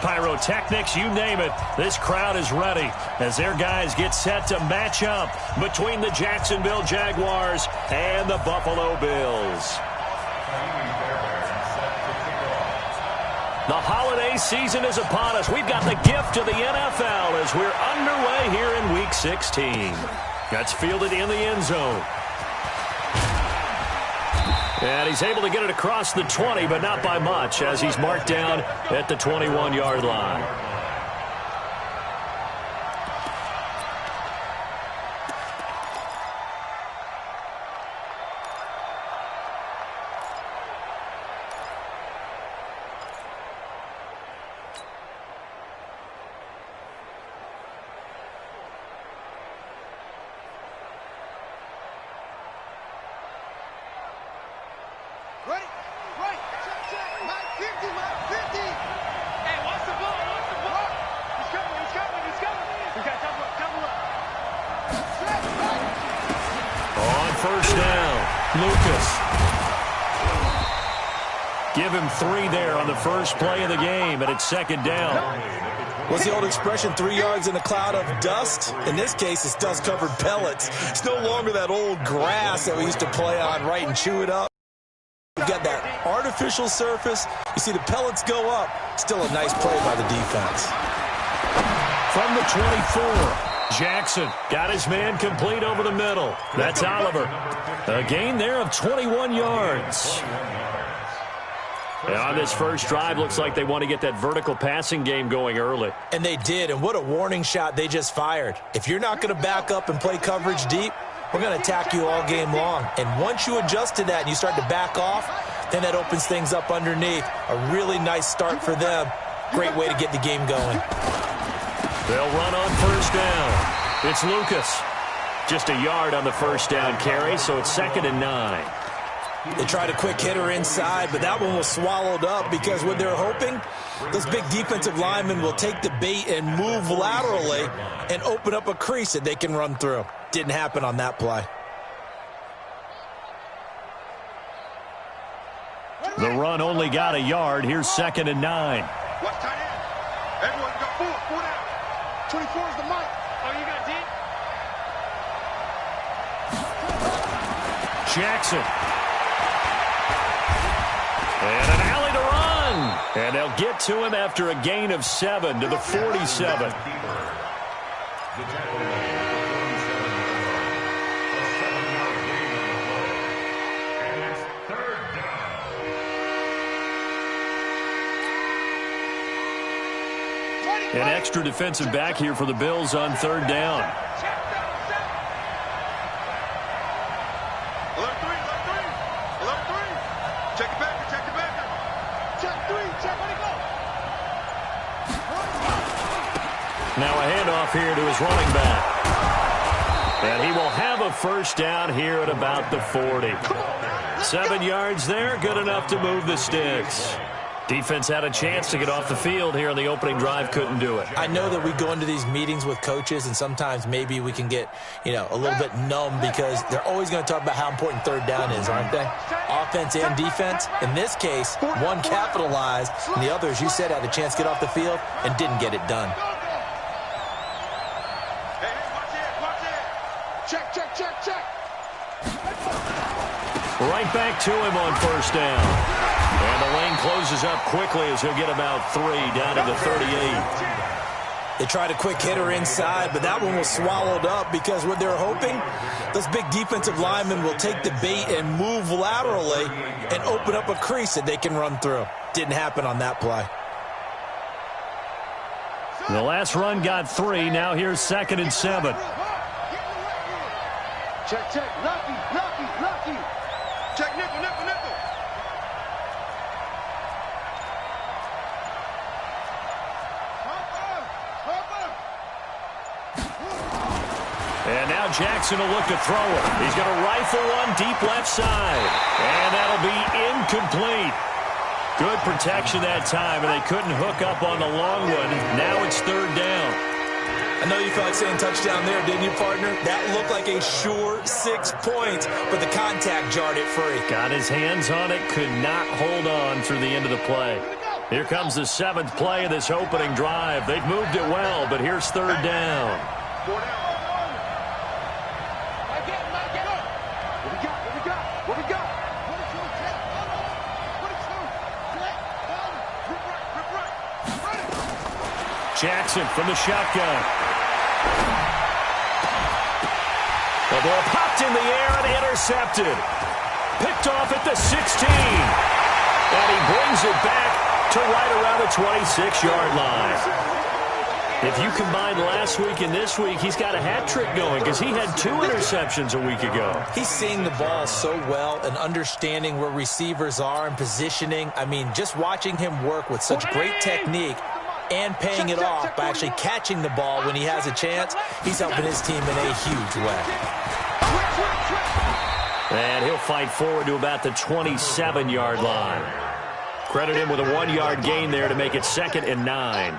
pyrotechnics, you name it. This crowd is ready as their guys get set to match up between the Jacksonville Jaguars and the Buffalo Bills. The holiday season is upon us. We've got the gift of the NFL as we're underway here in Week 16. That's fielded in the end zone. And he's able to get it across the 20, but not by much, as he's marked down at the 21-yard line. Ready? Right. Check, check. Mike 50, Mike 50. Hey, watch the ball, watch the ball. He's coming, he's coming, he's coming. We got double up. Check, right. On first down, Lucas. Give him 3 there on the first play of the game, and it's second down. What's the old expression, 3 yards in a cloud of dust? In this case, it's dust-covered pellets. It's no longer that old grass that we used to play on, right, and chew it up. We've got that artificial surface. You see the pellets go up. Still a nice play by the defense. From the 24, Jackson got his man complete over the middle. That's Oliver. A gain there of 21 yards. And on this first drive, looks like they want to get that vertical passing game going early. And they did, and what a warning shot they just fired. If you're not going to back up and play coverage deep, we're going to attack you all game long. And once you adjust to that and you start to back off, then that opens things up underneath. A really nice start for them. Great way to get the game going. They'll run on first down. It's Lucas. Just a yard on the first down carry, so it's 2nd and 9. They tried a quick hitter inside, but that one was swallowed up because what they're hoping, those big defensive linemen will take the bait and move laterally and open up a crease that they can run through. Didn't happen on that play. The run only got a yard. Here's 2nd and 9. Watch tight end. Everyone's got 4 down. 24 is the mic. Oh, you got deep? Jackson. And an alley to run. And they'll get to him after a gain of 7 to the 47. An extra defensive back here for the Bills on 3rd down. Now a handoff here to his running back. And he will have a first down here at about the 40. 7 yards there, good enough to move the sticks. Defense had a chance to get off the field here on the opening drive, couldn't do it. I know that we go into these meetings with coaches, and sometimes maybe we can get, a little bit numb because they're always going to talk about how important 3rd down is, aren't they? Offense and defense. In this case, one capitalized, and the other, as you said, had a chance to get off the field and didn't get it done. Right back to him on first down. And the lane closes up quickly as he'll get about 3 down to the 38. They tried a quick hitter inside, but that one was swallowed up because what they're hoping, those big defensive linemen will take the bait and move laterally and open up a crease that they can run through. Didn't happen on that play. The last run got 3. Now here's 2nd and 7. Check, check. Lucky. Check, nickel. And now Jackson will look to throw it. He's going to rifle one deep left side. And that'll be incomplete. Good protection that time, and they couldn't hook up on the long one. Now it's 3rd down. I know you felt like saying touchdown there, didn't you, partner? That looked like a sure 6 points, but the contact jarred it free. Got his hands on it, could not hold on through the end of the play. Here comes the 7th play of this opening drive. They've moved it well, but here's 3rd down. Jackson from the shotgun. The ball popped in the air and intercepted. Picked off at the 16. And he brings it back to right around the 26-yard line. If you combine last week and this week, he's got a hat trick going because he had 2 interceptions a week ago. He's seeing the ball so well and understanding where receivers are and positioning. I mean, just watching him work with such great technique and paying it off by actually catching the ball when he has a chance, he's helping his team in a huge way. And he'll fight forward to about the 27-yard line. Credit him with a 1-yard gain there to make it 2nd and 9.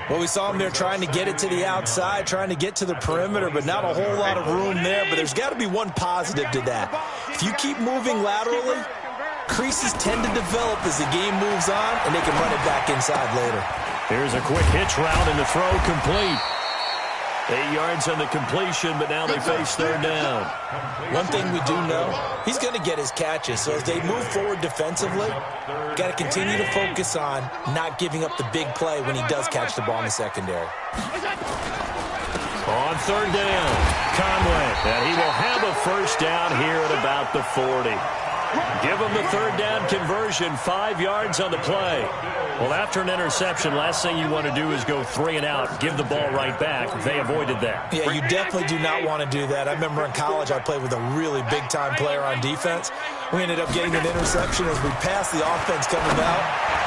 Well, we saw him there trying to get it to the outside, trying to get to the perimeter, but not a whole lot of room there. But there's got to be one positive to that. If you keep moving laterally, creases tend to develop as the game moves on, and they can run it back inside later. Here's a quick hitch route, and the throw complete. 8 yards on the completion, but now they face 3rd down. One thing we do know, he's going to get his catches. So as they move forward defensively, got to continue to focus on not giving up the big play when he does catch the ball in the secondary. On 3rd down, Conway. And he will have a 1st down here at about the 40. Give him the 3rd down conversion, 5 yards on the play. Well, after an interception, last thing you want to do is go 3 and out, give the ball right back. They avoided that. Yeah, you definitely do not want to do that. I remember in college I played with a really big-time player on defense. We ended up getting an interception as we passed the offense coming out.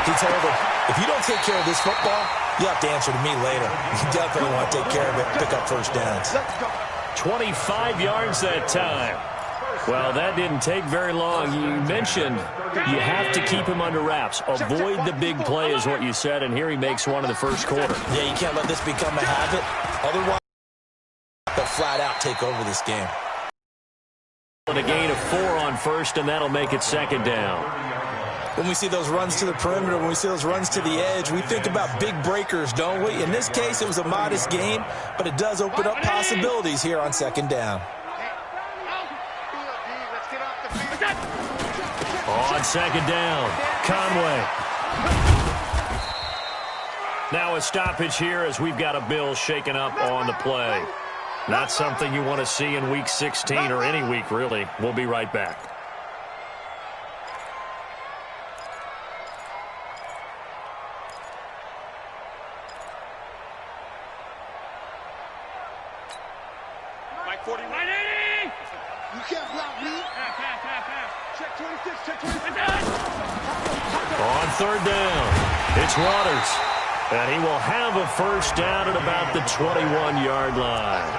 He told him, if you don't take care of this football, you have to answer to me later. You definitely want to take care of it, pick up 1st downs. 25 yards that time. Well, that didn't take very long. You mentioned you have to keep him under wraps. Avoid the big play is what you said, and here he makes one in the 1st quarter. Yeah, you can't let this become a habit. Otherwise, they'll flat out take over this game. And a gain of 4 on 1st, and that'll make it 2nd down. When we see those runs to the perimeter, when we see those runs to the edge, we think about big breakers, don't we? In this case, it was a modest game, but it does open up possibilities here on 2nd down. On 2nd down, Conway. Now a stoppage here as we've got a Bill shaken up on the play. Not something you want to see in Week 16 or any week, really. We'll be right back. Mike 40, 180! You can't block me. Check 26, check 26. On 3rd down, it's Waters. And he will have a 1st down at about the 21-yard line.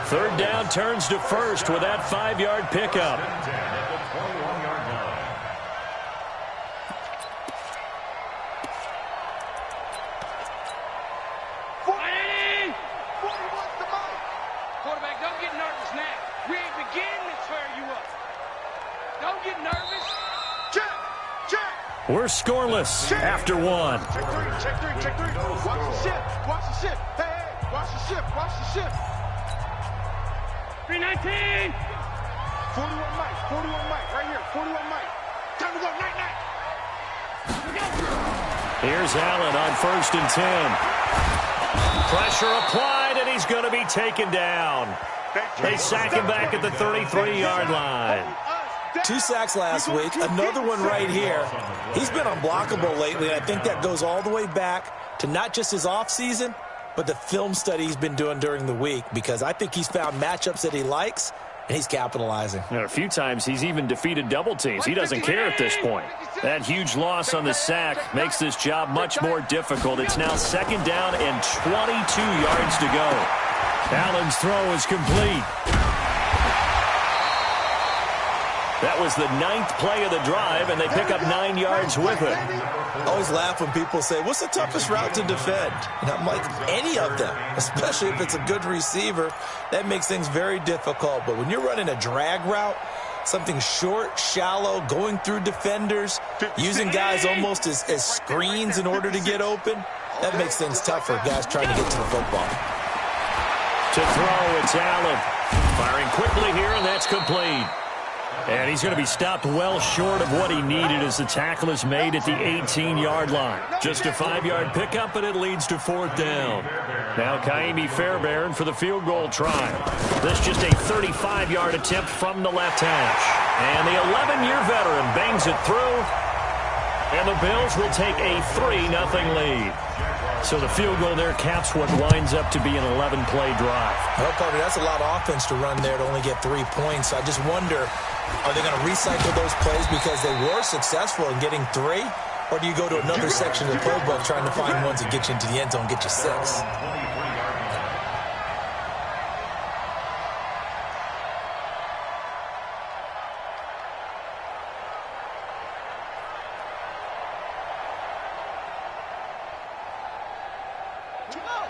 3rd down turns to 1st with that 5-yard pickup. Quarterback, don't get nervous now. We ain't beginning to tear you up. Don't get nervous. Check, check. We're scoreless after 1. Check 3, check 3, check 3. Watch the ship, watch the ship. Hey, hey, watch the ship, watch the ship. 319. 41 Mike, 41 Mike, right here, 41 Mike. Time to go, night, night. Here's Allen on 1st and 10. Pressure applied, and he's going to be taken down. They sack him back at the 33-yard line. 2 sacks last week, another one right here. He's been unblockable lately, and I think that goes all the way back to not just his offseason, but the film study he's been doing during the week, because I think he's found matchups that he likes, and he's capitalizing. And a few times he's even defeated double teams. He doesn't care at this point. That huge loss on the sack makes this job much more difficult. It's now 2nd down and 22 yards to go. Allen's throw is complete. That was the 9th play of the drive, and they pick up 9 yards with it. I always laugh when people say, what's the toughest route to defend? And I'm like, any of them, especially if it's a good receiver. That makes things very difficult. But when you're running a drag route, Something short, shallow, going through defenders, using guys almost as screens in order to get open. That makes things tough for guys trying to get to the football. To throw, it's Allen. Firing quickly here, and that's complete. And he's going to be stopped well short of what he needed as the tackle is made at the 18-yard line. Just a 5-yard pickup, and it leads to 4th down. Now Kaimi Fairbairn for the field goal try. This just a 35-yard attempt from the left hash. And the 11-year veteran bangs it through. And the Bills will take a 3-0 lead. So the field goal there caps what winds up to be an 11-play drive. Well, Parker, that's a lot of offense to run there to only get 3 points. I just wonder, are they going to recycle those plays because they were successful in getting 3? Or do you go to another section of the playbook trying to find ones that get you into the end zone and get you 6?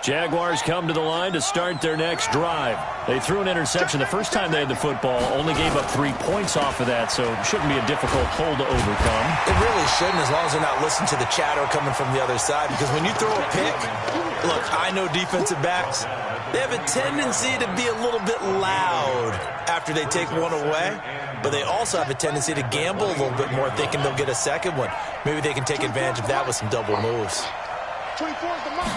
Jaguars come to the line to start their next drive. They threw an interception the first time they had the football, only gave up 3 points off of that, so it shouldn't be a difficult hole to overcome. It really shouldn't, as long as they're not listening to the chatter coming from the other side, because when you throw a pick, look, I know defensive backs, they have a tendency to be a little bit loud after they take one away, but they also have a tendency to gamble a little bit more, thinking they'll get a second one. Maybe they can take advantage of that with some double moves. 24 is the mark.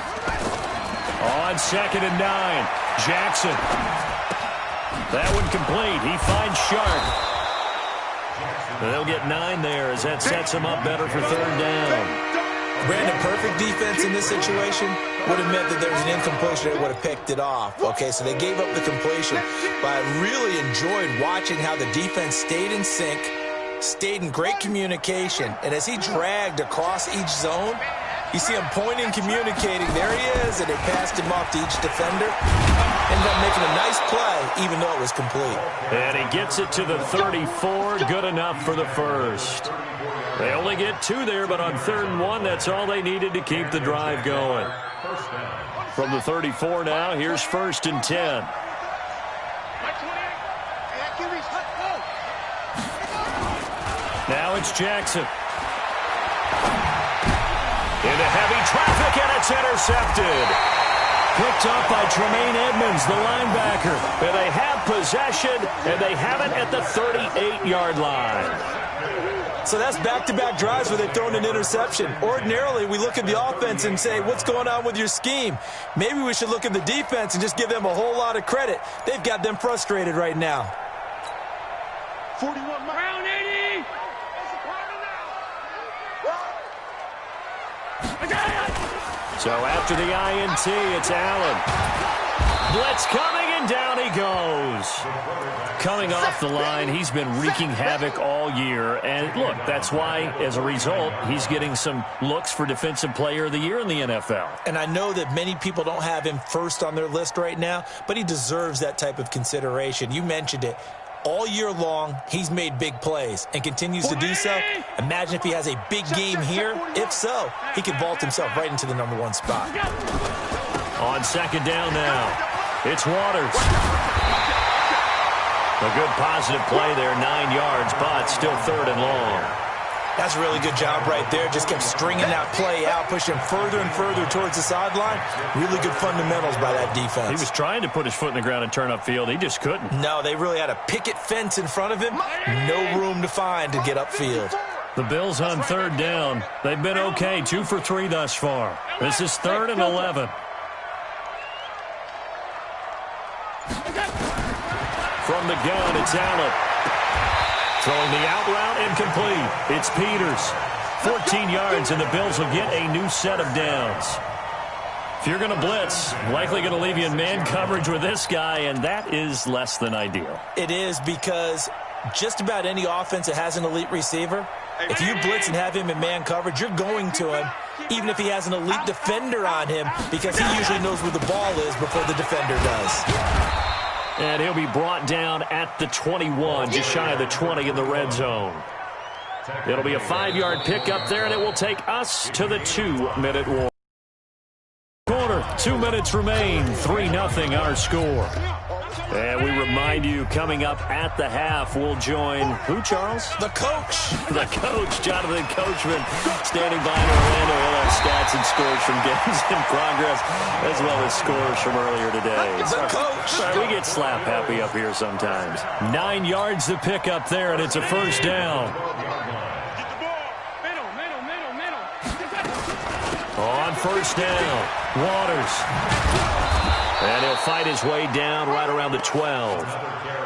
On 2nd and 9, Jackson. That one complete. He finds Sharp. They'll get 9 there as that sets him up better for 3rd down. Brandon, perfect defense in this situation would have meant that there was an incompletion. They would have picked it off. Okay, so they gave up the completion. But I really enjoyed watching how the defense stayed in sync, stayed in great communication. And as he dragged across each zone, you see him pointing, communicating. There he is, and they passed him off to each defender. Ended up making a nice play, even though it was complete. And he gets it to the 34. Good enough for the first. They only get 2 there, but on 3rd and 1, that's all they needed to keep the drive going. From the 34 now, here's 1st and 10. Now it's Jackson. Into heavy traffic, and it's intercepted. Picked up by Tremaine Edmonds, the linebacker. And they have possession, and they have it at the 38-yard line. So that's back-to-back drives where they've thrown an interception. Ordinarily, we look at the offense and say, what's going on with your scheme? Maybe we should look at the defense and just give them a whole lot of credit. They've got them frustrated right now. 41 round 80. So after the INT, it's Allen. Blitz coming, and down he goes. Coming off the line, he's been wreaking havoc all year. And look, that's why, as a result, he's getting some looks for Defensive Player of the Year in the NFL. And I know that many people don't have him first on their list right now, but he deserves that type of consideration. You mentioned it. All year long, he's made big plays and continues to do so. Imagine if he has a big game here. If so, he could vault himself right into the #1 spot. On 2nd down now, it's Waters. A good positive play there, 9 yards, but still 3rd and long. That's a really good job right there. Just kept stringing that play out, pushing further and further towards the sideline. Really good fundamentals by that defense. He was trying to put his foot in the ground and turn upfield. He just couldn't. No, they really had a picket fence in front of him. No room to find to get upfield. The Bills on 3rd down. They've been okay, 2 for 3 thus far. This is 3rd and 11. From the gun, it's Allen. Throwing the out route, incomplete. It's Peters. 14 yards, and the Bills will get a new set of downs. If you're going to blitz, likely going to leave you in man coverage with this guy, and that is less than ideal. It is, because just about any offense that has an elite receiver, if you blitz and have him in man coverage, you're going to him, even if he has an elite defender on him, because he usually knows where the ball is before the defender does. And he'll be brought down at the 21, just shy of the 20 in the red zone. It'll be a 5-yard pickup there, and it will take us to the 2-minute warning. Quarter, 2 minutes remain, 3-0 our score. And we remind you, coming up at the half, we'll join who, Charles? The coach. The coach, Jonathan Coachman, standing by in Orlando. He'll have stats and scores from games in progress, as well as scores from earlier today. The coach. Sorry, we get slap happy up here sometimes. 9 yards to pick up there, and it's a first down. On first down, Waters. And he'll fight his way down right around the 12.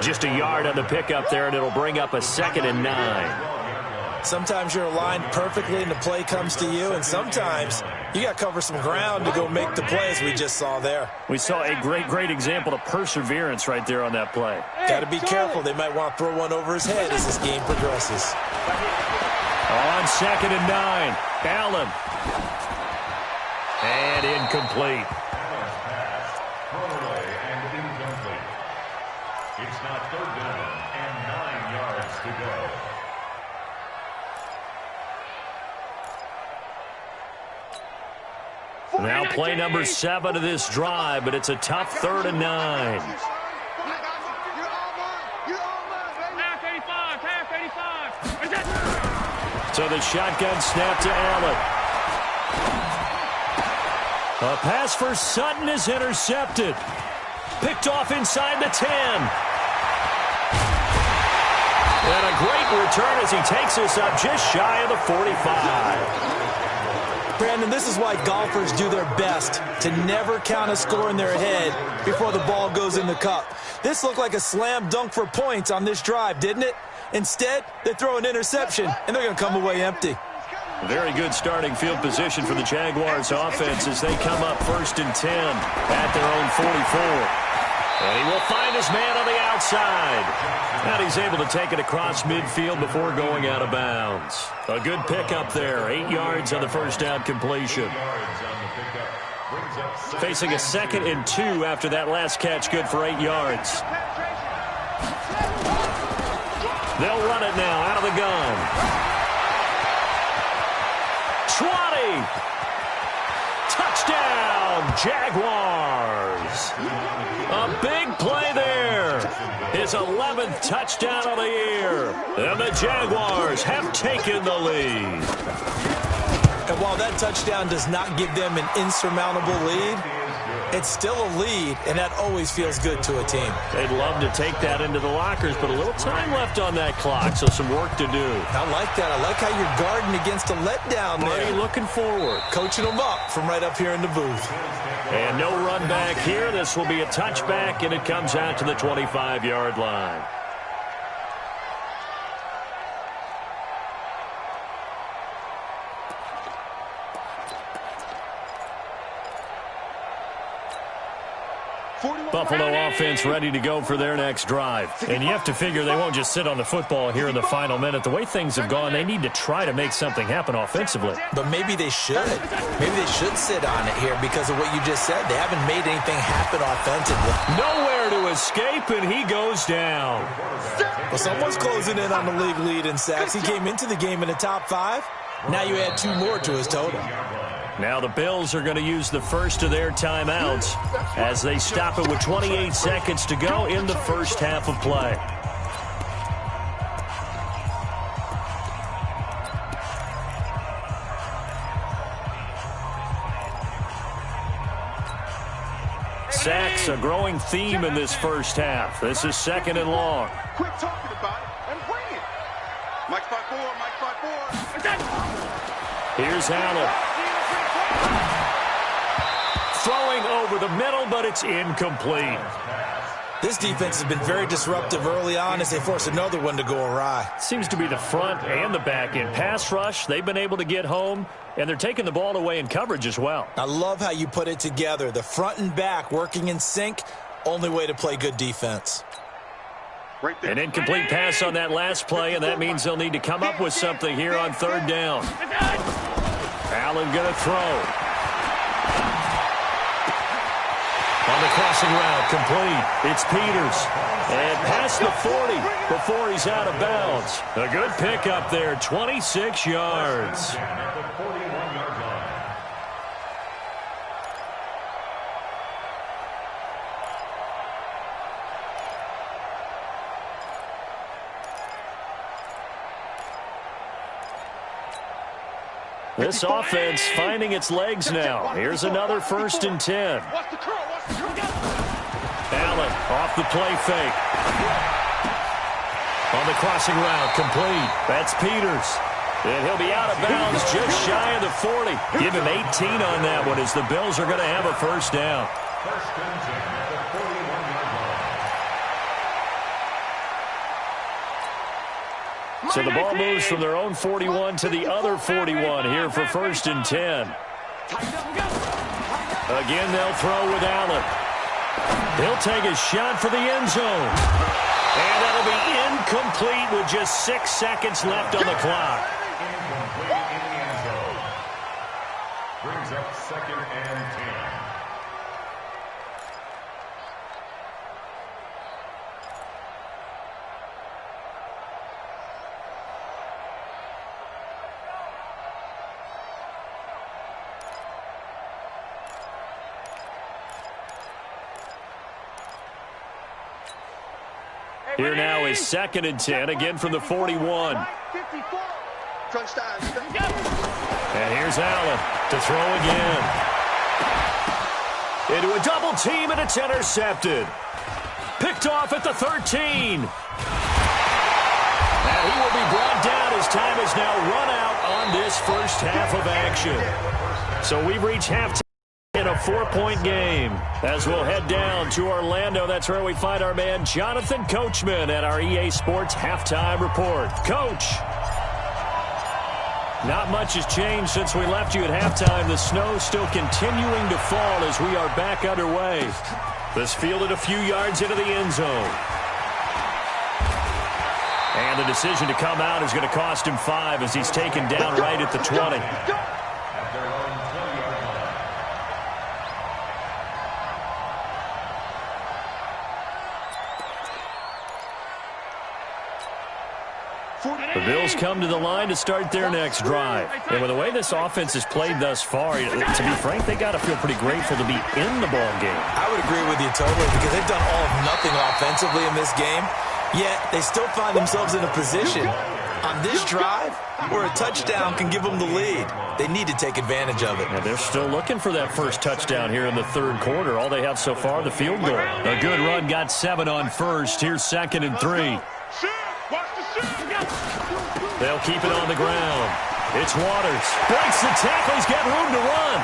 Just a yard on the pickup there, and it'll bring up a 2nd and 9. Sometimes you're aligned perfectly and the play comes to you, and sometimes you got to cover some ground to go make the play, as we just saw there. We saw a great example of perseverance right there on that play. Got to be careful. They might want to throw one over his head as this game progresses. On 2nd and 9, Allen. And incomplete. It's now 3rd down and 9 yards to go. Now play number 7 of this drive, but it's a tough 3rd and 9. So the shotgun snap to Allen. A pass for Sutton is intercepted. Picked off inside the 10. And a great return as he takes us up just shy of the 45. Brandon, this is why golfers do their best to never count a score in their head before the ball goes in the cup. This looked like a slam dunk for points on this drive, didn't it? Instead, they throw an interception, and they're going to come away empty. Very good starting field position for the Jaguars offense as they come up 1st and 10 at their own 44. And he will find his man on the outside. And he's able to take it across midfield before going out of bounds. A good pickup there. 8 yards on the first down completion. Facing a 2nd and 2 after that last catch, good for 8 yards. They'll run it now out of the gun. 20. Touchdown, Jaguars. A big play there. His 11th touchdown of the year. And the Jaguars have taken the lead. And while that touchdown does not give them an insurmountable lead, it's still a lead, and that always feels good to a team. They'd love to take that into the lockers, but a little time left on that clock, so some work to do. I like that. I like how you're guarding against a letdown there. Marty looking forward. Coaching them up from right up here in the booth. And no run back here. This will be a touchback, and it comes out to the 25-yard line. Buffalo offense ready to go for their next drive. And you have to figure they won't just sit on the football here in the final minute. The way things have gone, they need to try to make something happen offensively. But maybe they should. Maybe they should sit on it here because of what you just said. They haven't made anything happen offensively. Nowhere to escape, and he goes down. Well, someone's closing in on the league lead in sacks. He came into the game in the top 5. Now you add 2 more to his total. Now the Bills are going to use the first of their timeouts as they stop it with 28 seconds to go in the first half of play. Sacks, a growing theme in this first half. This is 2nd and long. Quit talking about it and bring it. Mike 5-4, Mike 5-4. Here's Allen. Throwing over the middle, but it's incomplete. This defense has been very disruptive early on as they force another one to go awry. Seems to be the front and the back end. Pass rush, they've been able to get home, and they're taking the ball away in coverage as well. I love how you put it together. The front and back working in sync, only way to play good defense. Right there. An incomplete pass on that last play, and that means they'll need to come up with something here on 3rd down. Allen going to throw. On the crossing route, complete. It's Peters. And past the 40 before he's out of bounds. A good pickup there, 26 yards. This offense finding its legs now. Here's another 1st and 10. Allen off the play fake. On the crossing route, complete. That's Peters. And he'll be out of bounds just shy of the 40. Give him 18 on that one as the Bills are going to have a 1st down. 1st and 10 at the 41-yard line. So the ball moves from their own 41 to the other 41 here for 1st and 10. Again, they'll throw with Allen. He'll take a shot for the end zone. And that'll be incomplete with just 6 seconds left on the clock. Incomplete in the end zone. Brings up 2nd and 10. Here now is 2nd and 10, again from the 41. Crunch time. And here's Allen to throw again. Into a double team, and it's intercepted. Picked off at the 13. And he will be brought down as time is now run out on this 1st half of action. So we've reached halftime in a 4-point game. As we'll head down to Orlando, that's where we find our man Jonathan Coachman at our EA Sports Halftime Report. Coach, not much has changed since we left you at halftime. The snow still continuing to fall as we are back underway. This fielded a few yards into the end zone. And the decision to come out is going to cost him 5 as he's taken down right at the 20. The Bills come to the line to start their next drive. And with the way this offense has played thus far, to be frank, they got to feel pretty grateful to be in the ball game. I would agree with you totally because they've done all of nothing offensively in this game, yet they still find themselves in a position on this drive where a touchdown can give them the lead. They need to take advantage of it. And they're still looking for that first touchdown here in the 3rd quarter. All they have so far, the field goal. A good run got 7 on 1st. Here's 2nd and 3. They'll keep it on the ground. It's Waters. Breaks the tackle. He's got room to run.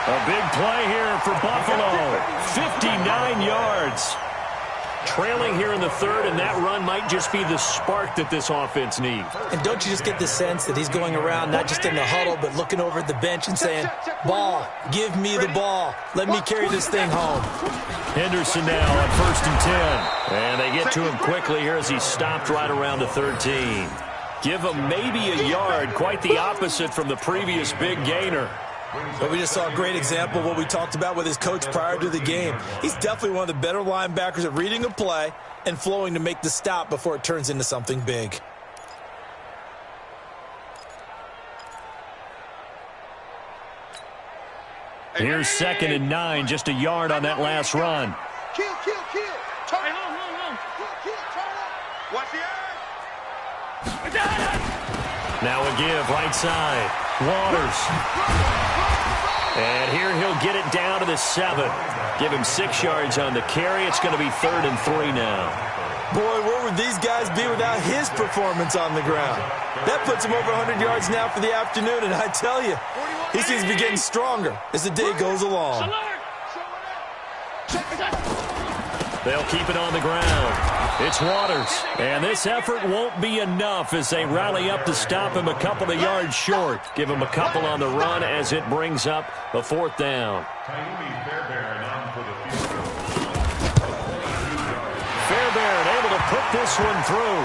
A big play here for Buffalo. 59 yards. Trailing here in the 3rd, and that run might just be the spark that this offense needs. And don't you just get the sense that he's going around not just in the huddle, but looking over at the bench and saying, ball, give me the ball. Let me carry this thing home. Henderson now on 1st and 10. And they get to him quickly here as he stopped right around the 13. Give him maybe a yard, quite the opposite from the previous big gainer. But we just saw a great example of what we talked about with his coach prior to the game. He's definitely one of the better linebackers at reading a play and flowing to make the stop before it turns into something big. Here's 2nd and 9, just a yard on that last run. Kill. Turn it. Kill. Turn it. Watch the eye. Now a give, right side. Waters. And here he'll get it down to the 7. Give him 6 yards on the carry. It's going to be 3rd and 3 now. Boy, where would these guys be without his performance on the ground? That puts him over 100 yards now for the afternoon, and I tell you, he seems to be getting stronger as the day goes along. They'll keep it on the ground. It's Waters. And this effort won't be enough as they rally up to stop him a couple of yards short. Give him a couple on the run as it brings up a 4th down. Fairbairn able to put this one through.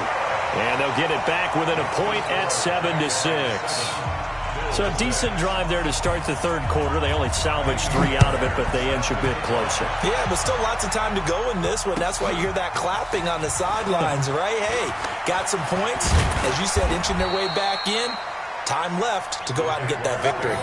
And they'll get it back within a point at 7-6. So a decent drive there to start the 3rd quarter. They only salvaged 3 out of it, but they inch a bit closer. Yeah, but still lots of time to go in this one. That's why you hear that clapping on the sidelines, right? Hey, got some points. As you said, inching their way back in. Time left to go out and get that victory.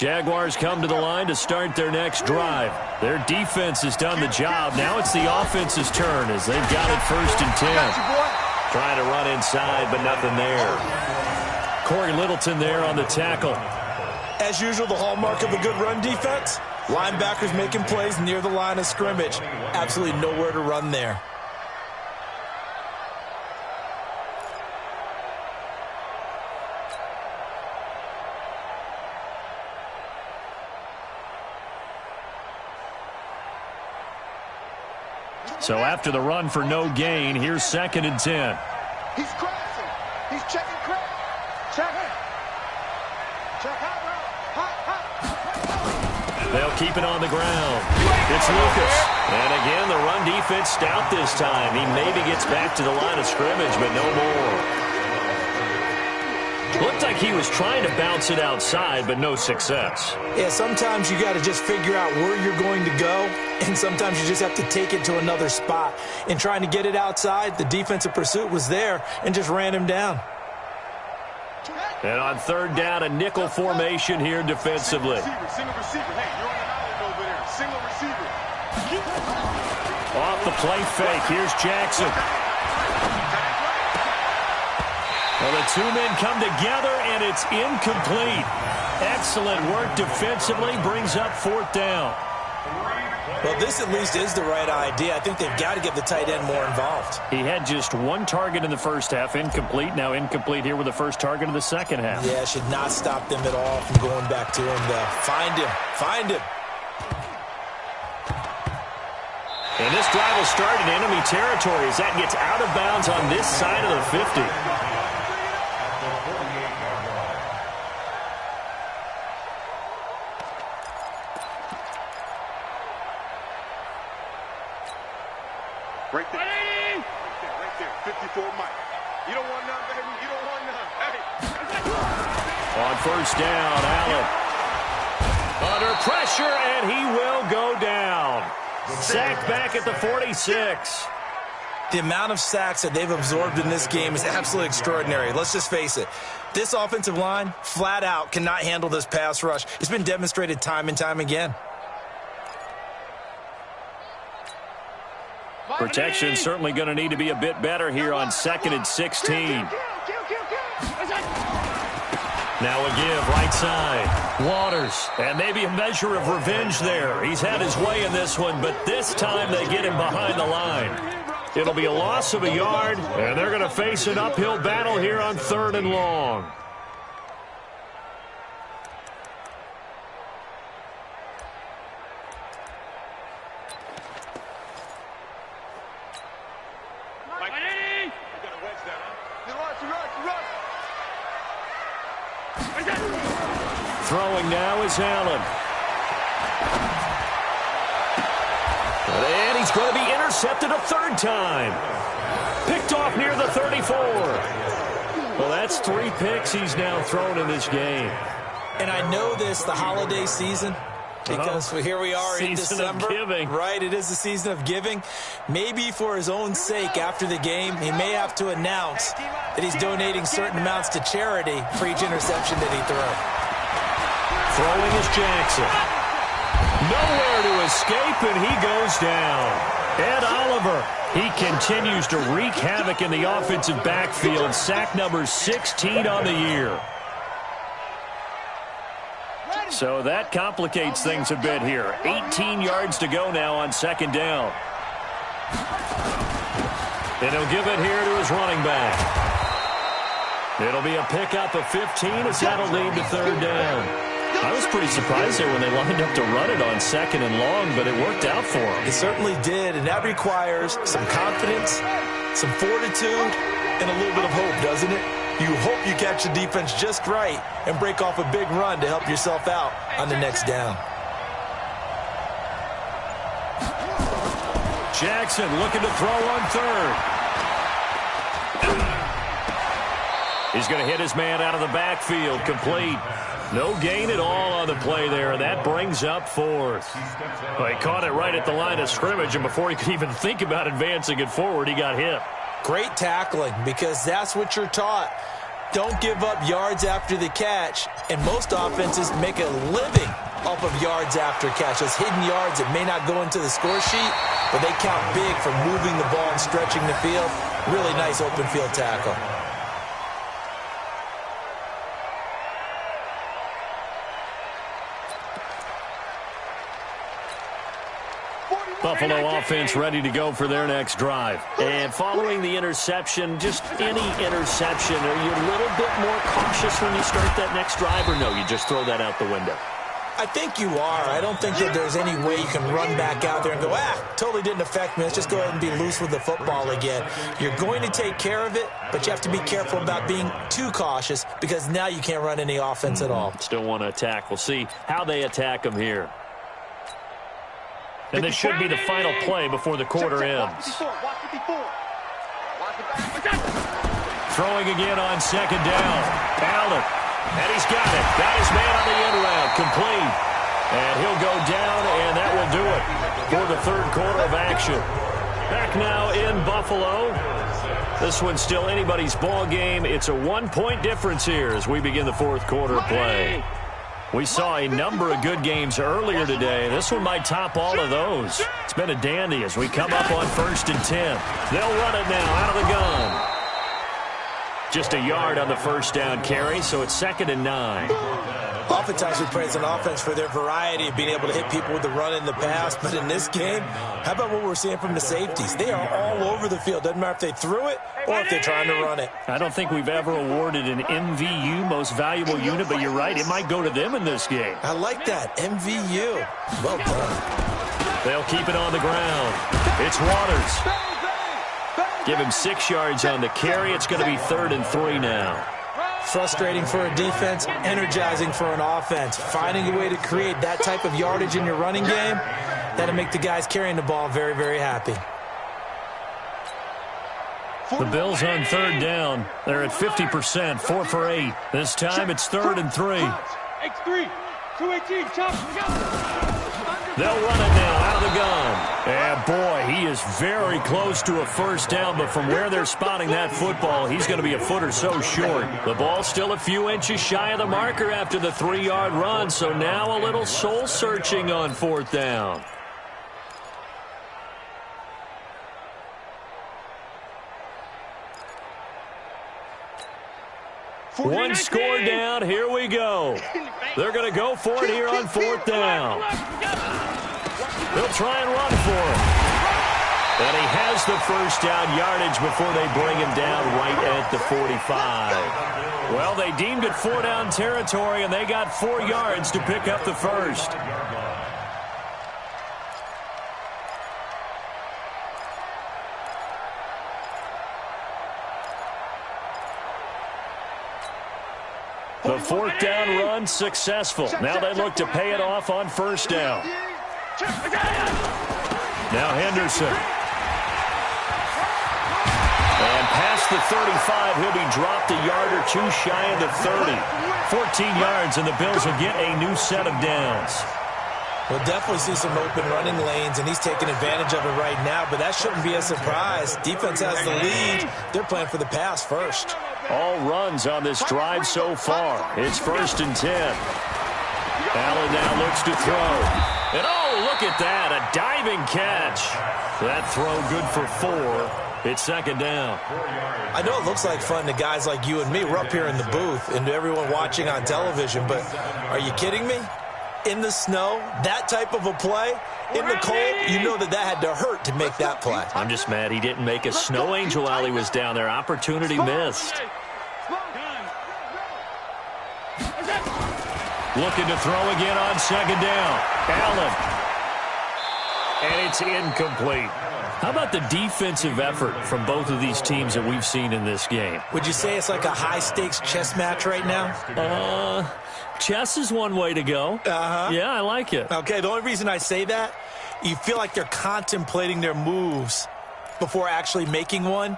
Jaguars come to the line to start their next drive. Their defense has done the job. Now it's the offense's turn as they've got it 1st and 10. Trying to run inside, but nothing there. Corey Littleton there on the tackle. As usual, the hallmark of a good run defense, linebackers making plays near the line of scrimmage. Absolutely nowhere to run there. So after the run for no gain, here's 2nd and 10. He's crashing. He's checking crash. Check. Check hot. They'll keep it on the ground. It's Lucas. And again, the run defense stout this time. He maybe gets back to the line of scrimmage, but no more. Looked like he was trying to bounce it outside, but no success. Yeah, sometimes you got to just figure out where you're going to go, and sometimes you just have to take it to another spot. In trying to get it outside, the defensive pursuit was there and just ran him down. And on 3rd down, a nickel formation here defensively. Single receiver. Hey, you're on an island over there. Single receiver. Off the play fake. Here's Jackson. Well, the two men come together, and it's incomplete. Excellent work defensively. Brings up 4th down. Well, this at least is the right idea. I think they've got to get the tight end more involved. He had just 1 target in the first half, incomplete. Now incomplete here with the first target of the second half. Yeah, should not stop them at all from going back to him, though. Find him. Find him. And this drive will start in enemy territory as that gets out of bounds on this side of the 50. Right there. Right there. 54 Mike. You don't want none, baby. You don't want none. Hey. On 1st down, Allen. Under pressure, and he will go down. Sacked back at the 46. The amount of sacks that they've absorbed in this game is absolutely extraordinary. Let's just face it. This offensive line, flat out, cannot handle this pass rush. It's been demonstrated time and time again. Protection certainly going to need to be a bit better here on 2nd and 16. Now a give right side. Waters. And maybe a measure of revenge there. He's had his way in this one, but this time they get him behind the line. It'll be a loss of a yard, and they're going to face an uphill battle here on 3rd and long. Throwing now is Allen. And he's going to be intercepted a 3rd time. Picked off near the 34. Well, that's 3 picks he's now thrown in this game. And I know this, the holiday season, because here we are in December. Season of giving. Right, it is the season of giving. Maybe for his own sake after the game, he may have to announce that he's donating certain amounts to charity for each interception that he threw. Throwing is Jackson. Nowhere to escape, and he goes down. Ed Oliver, he continues to wreak havoc in the offensive backfield. Sack number 16 on the year. So that complicates things a bit here. 18 yards to go now on 2nd down. And he'll give it here to his running back. It'll be a pickup of 15 as that'll lead to 3rd down. I was pretty surprised there when they lined up to run it on 2nd and long, but it worked out for them. It certainly did, and that requires some confidence, some fortitude, and a little bit of hope, doesn't it? You hope you catch the defense just right and break off a big run to help yourself out on the next down. Jackson looking to throw on 3rd. He's going to hit his man out of the backfield, complete. No gain at all on the play there. That brings up 4th. Well, he caught it right at the line of scrimmage, and before he could even think about advancing it forward, he got hit. Great tackling, because that's what you're taught. Don't give up yards after the catch, and most offenses make a living off of yards after catch. Those hidden yards that may not go into the score sheet, but they count big for moving the ball and stretching the field. Really nice open field tackle. Buffalo offense ready to go for their next drive. And following the interception, just any interception, are you a little bit more cautious when you start that next drive, or no, you just throw that out the window? I think you are. I don't think that there's any way you can run back out there and go, totally didn't affect me. Let's just go ahead and be loose with the football again. You're going to take care of it, but you have to be careful about being too cautious because now you can't run any offense at all. Still want to attack. We'll see how they attack them here. And this should be the final play before the quarter ends. Throwing again on second down. Allen. And he's got it. Got his man on the end route. Complete. And he'll go down, and that will do it for the third quarter of action. Back now in Buffalo. This one's still anybody's ball game. It's a 1-point difference here as we begin the fourth quarter play. We saw a number of good games earlier today. This one might top all of those. It's been a dandy as we come up on 1st and 10. They'll run it now out of the gun. Just a yard on the first down carry, so it's 2nd and 9. Oftentimes we praise an offense for their variety of being able to hit people with the run in the pass, but in this game, how about what we're seeing from the safeties? They are all over the field. Doesn't matter if they threw it or if they're trying to run it. I don't think we've ever awarded an MVU, most valuable unit, but you're right, it might go to them in this game. I like that, MVU. Well done. They'll keep it on the ground. It's Waters. Give him 6 yards on the carry. It's going to be 3rd and 3 now. Frustrating for a defense, energizing for an offense. Finding a way to create that type of yardage in your running game, that'll make the guys carrying the ball very, very happy. The Bills on 3rd down. They're at 50%, 4 for 8. This time it's 3rd and 3. X3, 218, chop, They'll run it now out of the gun. And boy, he is very close to a first down, but from where they're spotting that football, he's going to be a foot or so short. The ball's still a few inches shy of the marker after the 3-yard run, so now a little soul-searching on 4th down. One score down. Here we go. They're going to go for it here on 4th down. They'll try and run for it. And he has the first down yardage before they bring him down right at the 45. Well, they deemed it 4-down territory, and they got 4 yards to pick up the first. The 4th down run successful. Now they look to pay it off on 1st down. Now Henderson. And past the 35, he'll be dropped a yard or 2 shy of the 30. 14 yards, and the Bills will get a new set of downs. We'll definitely see some open running lanes, and he's taking advantage of it right now, but that shouldn't be a surprise. Defense has the lead. They're playing for the pass first. All runs on this drive so far. It's 1st and 10. Allen now looks to throw. And oh, look at that, a diving catch. That throw good for 4. It's 2nd down. I know it looks like fun to guys like you and me. We're up here in the booth and to everyone watching on television, but are you kidding me? In the snow, that type of a play, in the cold, you know that had to hurt to make that play. I'm just mad he didn't make a snow angel while he was down there. Opportunity missed. Looking to throw again on 2nd down. Allen. And it's incomplete. How about the defensive effort from both of these teams that we've seen in this game? Would you say it's like a high-stakes chess match right now? Chess is one way to go. Yeah, I like it. Okay, the only reason I say that, you feel like they're contemplating their moves before actually making one,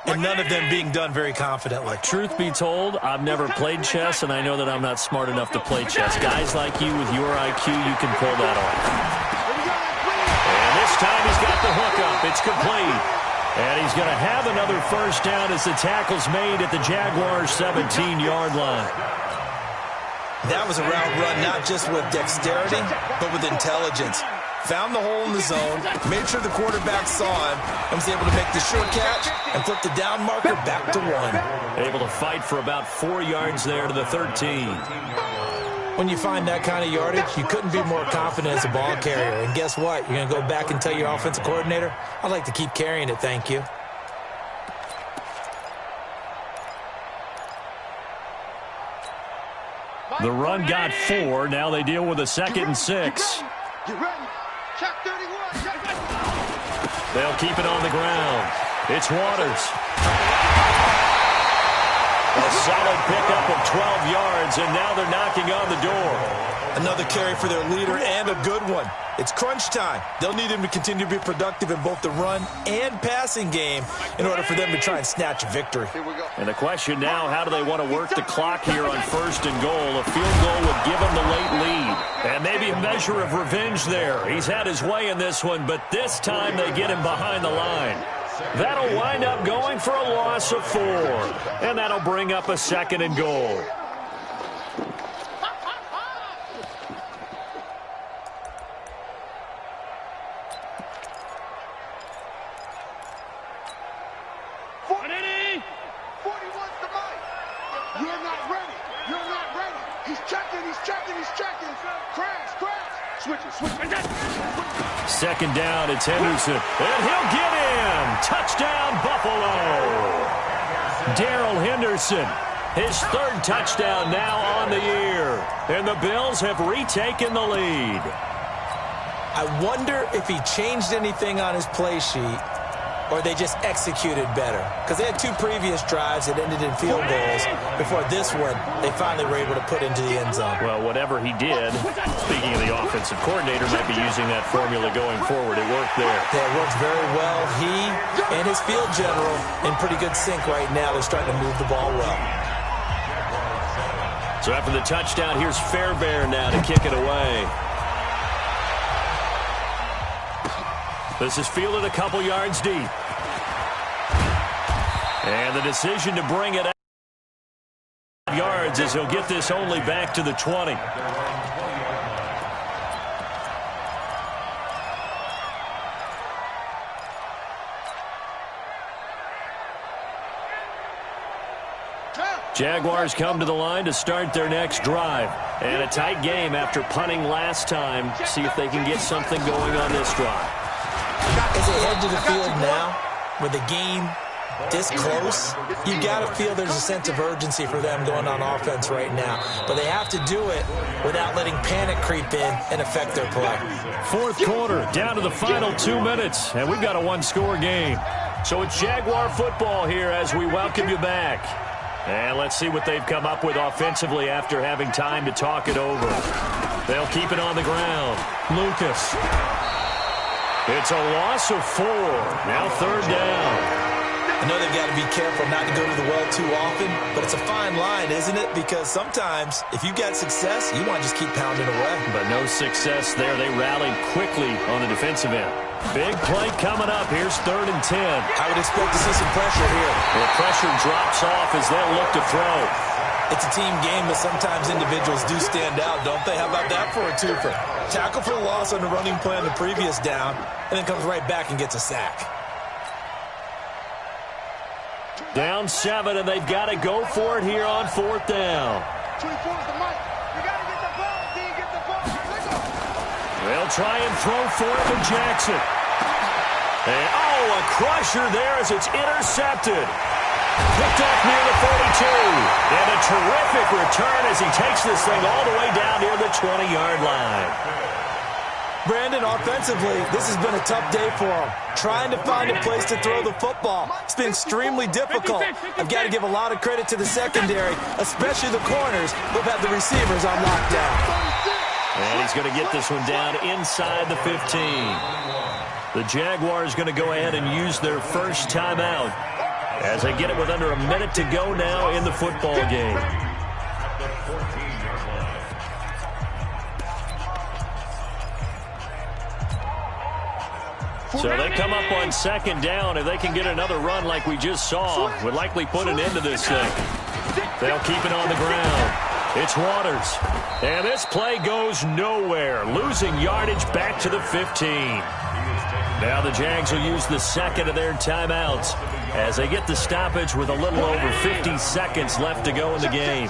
and none of them being done very confidently. Truth be told, I've never played chess, and I know that I'm not smart enough to play chess. Guys like you with your IQ, you can pull that off. And this time he's got the hook up. It's complete. And he's going to have another first down as the tackle's made at the Jaguars' 17-yard line. That was a route run not just with dexterity, but with intelligence. Found the hole in the zone, made sure the quarterback saw him, and was able to make the short catch and flip the down marker back to 1. Able to fight for about 4 yards there to the 13. When you find that kind of yardage, you couldn't be more confident as a ball carrier. And guess what? You're going to go back and tell your offensive coordinator, I'd like to keep carrying it, thank you. The run got 4. Now they deal with a 2nd and 6. Get ready. Check 31. They'll keep it on the ground. It's Waters. A solid pickup of 12 yards, and now they're knocking on the door. Another carry for their leader and a good one. It's crunch time. They'll need him to continue to be productive in both the run and passing game in order for them to try and snatch a victory. And the question now, how do they want to work the clock here on 1st and goal? A field goal would give them the late lead. And maybe a measure of revenge there. He's had his way in this one, but this time they get him behind the line. That'll wind up going for a loss of 4. And that'll bring up a 2nd and goal. Second down, it's Henderson. And he'll get in. Touchdown, Buffalo. Darrell Henderson, his 3rd touchdown now on the year. And the Bills have retaken the lead. I wonder if he changed anything on his play sheet or they just executed better. Because they had 2 previous drives that ended in field goals. Before this one, they finally were able to put into the end zone. Well, whatever he did, speaking of the offensive coordinator, might be using that formula going forward. It worked there. Yeah, it works very well. He and his field general in pretty good sync right now. They're starting to move the ball well. So after the touchdown, here's Fairbairn now to kick it away. This is fielded a couple yards deep. And the decision to bring it out yards as he'll get this only back to the 20. Jaguars come to the line to start their next drive. And a tight game after punting last time. See if they can get something going on this drive. As they head to the field now, with the game this close, you got to feel there's a sense of urgency for them going on offense right now. But they have to do it without letting panic creep in and affect their play. 4th quarter, down to the final 2 minutes, and we've got a 1-score game. So it's Jaguar football here as we welcome you back. And let's see what they've come up with offensively after having time to talk it over. They'll keep it on the ground. Lucas. It's a loss of 4. Now 3rd down. I know they've got to be careful not to go to the well too often, but it's a fine line, isn't it? Because sometimes, if you got success, you want to just keep pounding away. But no success there. They rallied quickly on the defensive end. Big play coming up. Here's 3rd and 10. I would expect to see some pressure here. The pressure drops off as they'll look to throw. It's a team game, but sometimes individuals do stand out, don't they? How about that for a twofer? Tackle for the loss on the running play on the previous down, and then comes right back and gets a sack. Down 7, and they've got to go for it here on 4th down. 24 is the mic. You got to get the ball. Do you get the ball? They'll try and throw for it to Jackson. And, a crusher there as it's intercepted. Picked up near the 42. And a terrific return as he takes this thing all the way down near the 20-yard line. Brandon, offensively, this has been a tough day for him. Trying to find a place to throw the football. It's been extremely difficult. I've got to give a lot of credit to the secondary, especially the corners who've had the receivers on lockdown. And he's going to get this one down inside the 15. The Jaguars going to go ahead and use their first timeout as they get it with under a minute to go now in the football game. So they come up on second down. If they can get another run like we just saw, would likely put an end to this thing. They'll keep it on the ground. It's Waters. And this play goes nowhere, losing yardage back to the 15. Now the Jags will use the second of their timeouts as they get the stoppage with a little over 50 seconds left to go in the game.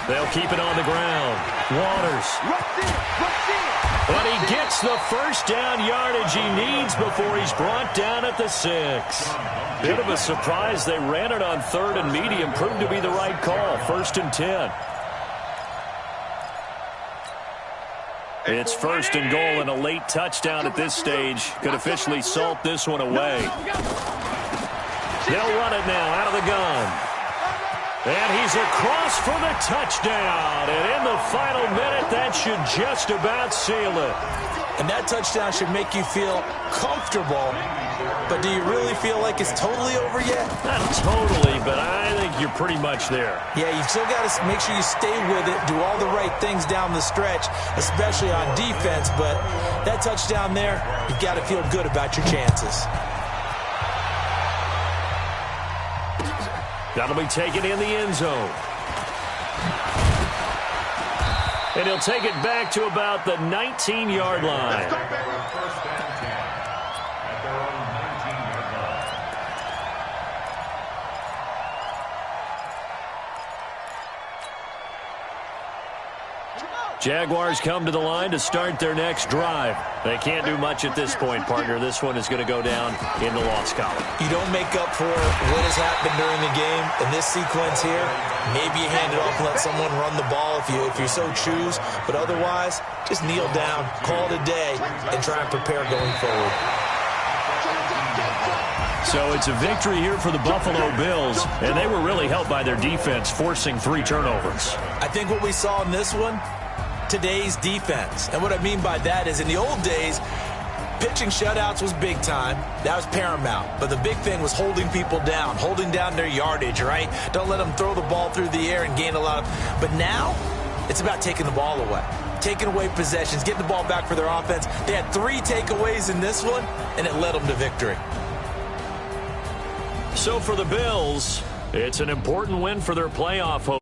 They'll keep it on the ground. Waters. But he gets the first down yardage he needs before he's brought down at the 6. Bit of a surprise. They ran it on 3rd and medium. Proved to be the right call. 1st and 10. It's 1st and goal, and a late touchdown at this stage could officially salt this one away. They'll run it now out of the gun. And he's across for the touchdown. And in the final minute, that should just about seal it. And that touchdown should make you feel comfortable. But do you really feel like it's totally over yet? Not totally, but I think you're pretty much there. Yeah, you still got to make sure you stay with it, do all the right things down the stretch, especially on defense. But that touchdown there, you've got to feel good about your chances. That'll be taken in the end zone. And he'll take it back to about the 19-yard line. First down 10 at their own 19-yard line. Jaguars come to the line to start their next drive. They can't do much at this point, partner. This one is going to go down in the loss column. You don't make up for what has happened during the game. In this sequence here, maybe you hand it off and let someone run the ball if you so choose. But otherwise, just kneel down, call it a day, and try and prepare going forward. So it's a victory here for the Buffalo Bills, and they were really helped by their defense, forcing 3 turnovers. I think what we saw in this one, today's defense. And what I mean by that is in the old days, pitching shutouts was big time. That was paramount. But the big thing was holding people down, holding down their yardage, right? Don't let them throw the ball through the air and gain a lot of... But now, it's about taking the ball away. Taking away possessions, getting the ball back for their offense. They had 3 takeaways in this one, and it led them to victory. So for the Bills, it's an important win for their playoff hope.